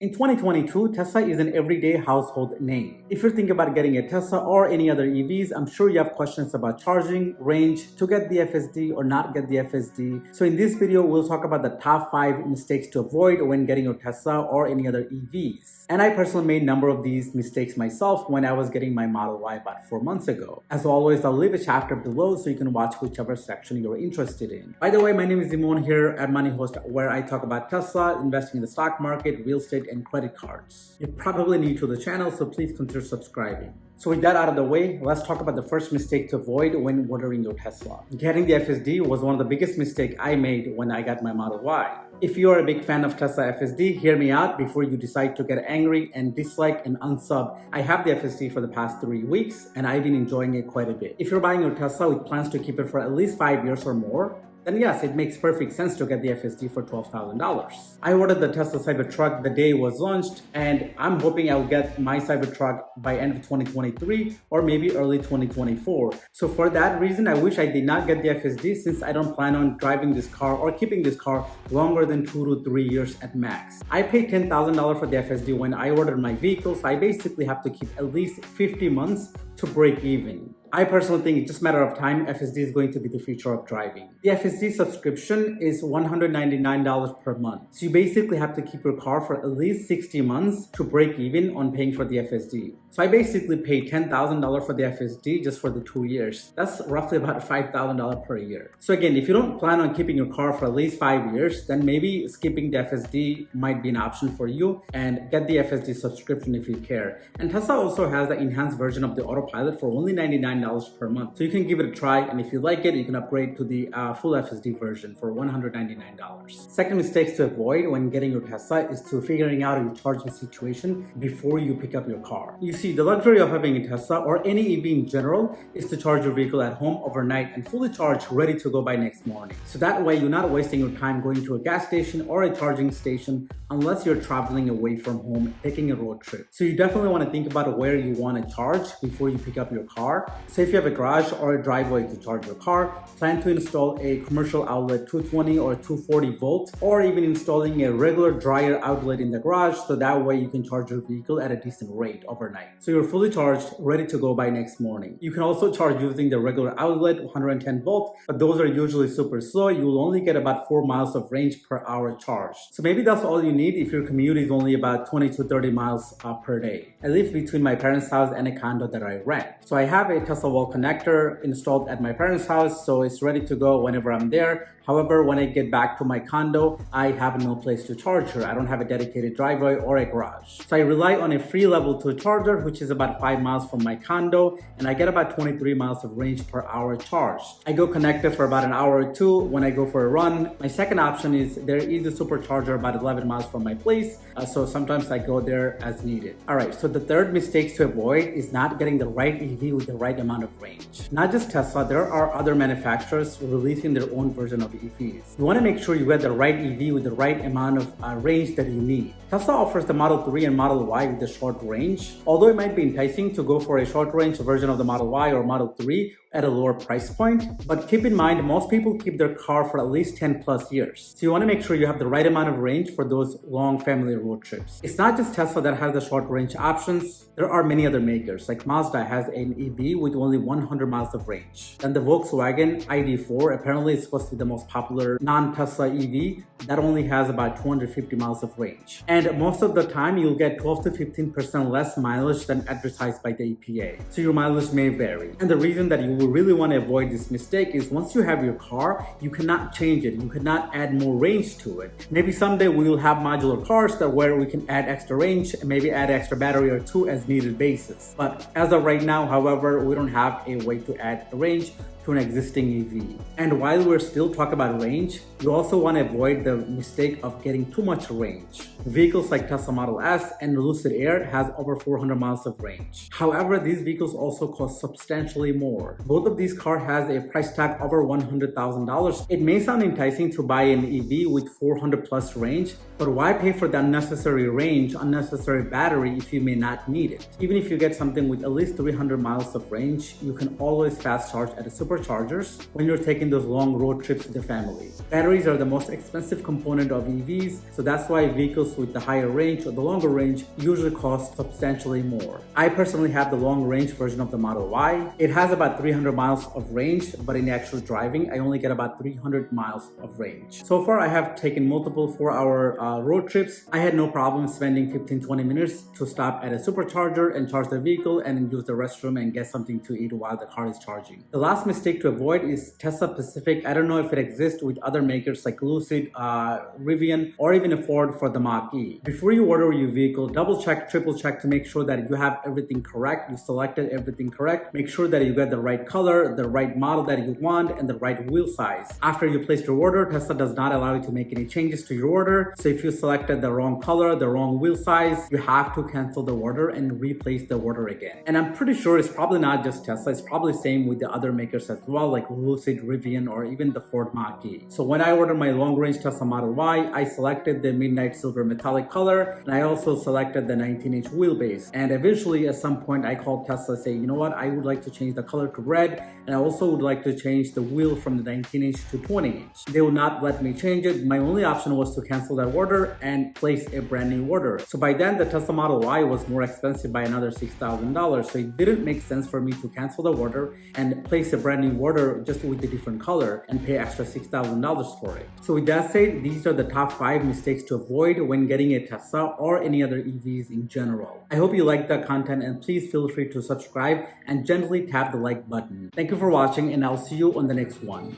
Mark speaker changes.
Speaker 1: In 2022, Tesla is an everyday household name. If you're thinking about getting a Tesla or any other EVs, I'm sure you have questions about charging, range, to get the FSD or not get the FSD. So in this video, we'll talk about the top 5 mistakes to avoid when getting your Tesla or any other EVs. And I personally made a number of these mistakes myself when I was getting my Model Y about 4 months ago. As always, I'll leave a chapter below so you can watch whichever section you're interested in. By the way, my name is Imon here at Money Host, where I talk about Tesla, investing in the stock market, real estate, and credit cards. You're probably new to the channel, so please consider subscribing. So with that out of the way, let's talk about the first mistake to avoid when ordering your Tesla. Getting the FSD was one of the biggest mistakes I made when I got my Model Y. If you are a big fan of Tesla FSD, hear me out before you decide to get angry and dislike and unsub. I have the FSD for the past 3 weeks and I've been enjoying it quite a bit. If you're buying your Tesla with plans to keep it for at least 5 years or more, then yes, it makes perfect sense to get the FSD for $12,000. I ordered the Tesla Cybertruck the day it was launched, and I'm hoping I'll get my Cybertruck by end of 2023 or maybe early 2024. So for that reason, I wish I did not get the FSD since I don't plan on driving this car or keeping this car longer than 2 to 3 years at max. I paid $10,000 for the FSD when I ordered my vehicle, so I basically have to keep at least 50 months to break even. I personally think it's just a matter of time. FSD is going to be the future of driving. The FSD subscription is $199 per month. So you basically have to keep your car for at least 60 months to break even on paying for the FSD. So I basically paid $10,000 for the FSD just for the 2 years. That's roughly about $5,000 per year. So again, if you don't plan on keeping your car for at least 5 years, then maybe skipping the FSD might be an option for you and get the FSD subscription if you care. And Tesla also has the enhanced version of the autopilot for only $99 per month. So you can give it a try, and if you like it, you can upgrade to the full FSD version for $199. Second mistake to avoid when getting your Tesla is to figuring out your charging situation before you pick up your car. You see, the luxury of having a Tesla or any EV in general is to charge your vehicle at home overnight and fully charged, ready to go by next morning. So that way you're not wasting your time going to a gas station or a charging station unless you're traveling away from home, taking a road trip. So you definitely want to think about where you want to charge before you pick up your car. So if you have a garage or a driveway to charge your car, plan to install a commercial outlet 220 or 240 volt, or even installing a regular dryer outlet in the garage, so that way you can charge your vehicle at a decent rate overnight. So you're fully charged, ready to go by next morning. You can also charge using the regular outlet 110 volt, but those are usually super slow. You will only get about 4 miles of range per hour charge. So maybe that's all you need if your commute is only about 20 to 30 miles per day. I live between my parents' house and a condo that I rent. So I have a Tesla wall connector installed at my parents' house, so it's ready to go whenever I'm there. However, when I get back to my condo, I have no place to charge her. I don't have a dedicated driveway or a garage. So I rely on a free level 2 charger, which is about 5 miles from my condo, and I get about 23 miles of range per hour charge. I go connected for about an hour or two when I go for a run. My second option is there is a supercharger about 11 miles from my place, so sometimes I go there as needed. Alright, so the third mistake to avoid is not getting the right EV with the right amount of range. Not just Tesla, there are other manufacturers releasing their own version of EVs. You want to make sure you get the right EV with the right amount of range that you need. Tesla offers the Model 3 and Model Y with the short range. Although it might be enticing to go for a short range version of the Model Y or Model 3 at a lower price point, but keep in mind most people keep their car for at least 10 plus years. So you want to make sure you have the right amount of range for those long family road trips. It's not just Tesla that has the short range options. There are many other makers, like Mazda has an EV with only 100 miles of range. Then the Volkswagen ID4 apparently is supposed to be the most popular non-Tesla EV that only has about 250 miles of range. And most of the time you'll get 12 to 15% less mileage than advertised by the EPA. So your mileage may vary. And the reason that you will really want to avoid this mistake is once you have your car, you cannot change it. You cannot add more range to it. Maybe someday we will have modular cars that where we can add extra range and maybe add extra battery or two as needed basis. But as of right now, however, we don't have a way to add range to an existing EV. And while we're still talking about range, you also want to avoid the mistake of getting too much range. Vehicles like Tesla Model S and Lucid Air has over 400 miles of range. However, these vehicles also cost substantially more. Both of these cars has a price tag over $100,000. It may sound enticing to buy an EV with 400 plus range, but why pay for the unnecessary range, unnecessary battery if you may not need it? Even if you get something with at least 300 miles of range range, you can always fast charge at the superchargers when you're taking those long road trips with your family. Batteries are the most expensive component of EVs, so that's why vehicles with the higher range or the longer range usually cost substantially more. I personally have the long range version of the Model Y. It has about 300 miles of range, but in actual driving, I only get about 300 miles of range. So far, I have taken multiple 4-hour road trips. I had no problem spending 15-20 minutes to stop at a supercharger and charge the vehicle and then use the restroom and get something to eat while the car is charging. The last mistake to avoid is Tesla Pacific. I don't know if it exists with other makers like Lucid, Rivian, or even a Ford for the Mach-E. Before you order your vehicle, double check, triple check to make sure that you have everything correct, you selected everything correct. Make sure that you get the right color, the right model that you want, and the right wheel size. After you place your order, Tesla does not allow you to make any changes to your order. So if you selected the wrong color, the wrong wheel size, you have to cancel the order and replace the order again. And I'm pretty sure it's probably not just Tesla, it's probably same with the other makers as well, like Lucid, Rivian, or even the Ford Mach-E. So when I ordered my long-range Tesla Model Y, I selected the midnight silver metallic color, and I also selected the 19-inch wheelbase. And eventually, at some point, I called Tesla saying, you know what, I would like to change the color to red, and I also would like to change the wheel from the 19-inch to 20-inch. They would not let me change it. My only option was to cancel that order and place a brand new order. So by then, the Tesla Model Y was more expensive by another $6,000. So it didn't make sense for me to cancel the order and place a brand new order just with a different color and pay extra $6,000 for it. So with that said, these are the top 5 mistakes to avoid when getting a Tesla or any other EVs in general. I hope you liked the content, and please feel free to subscribe and gently tap the like button. Thank you for watching, and I'll see you on the next one.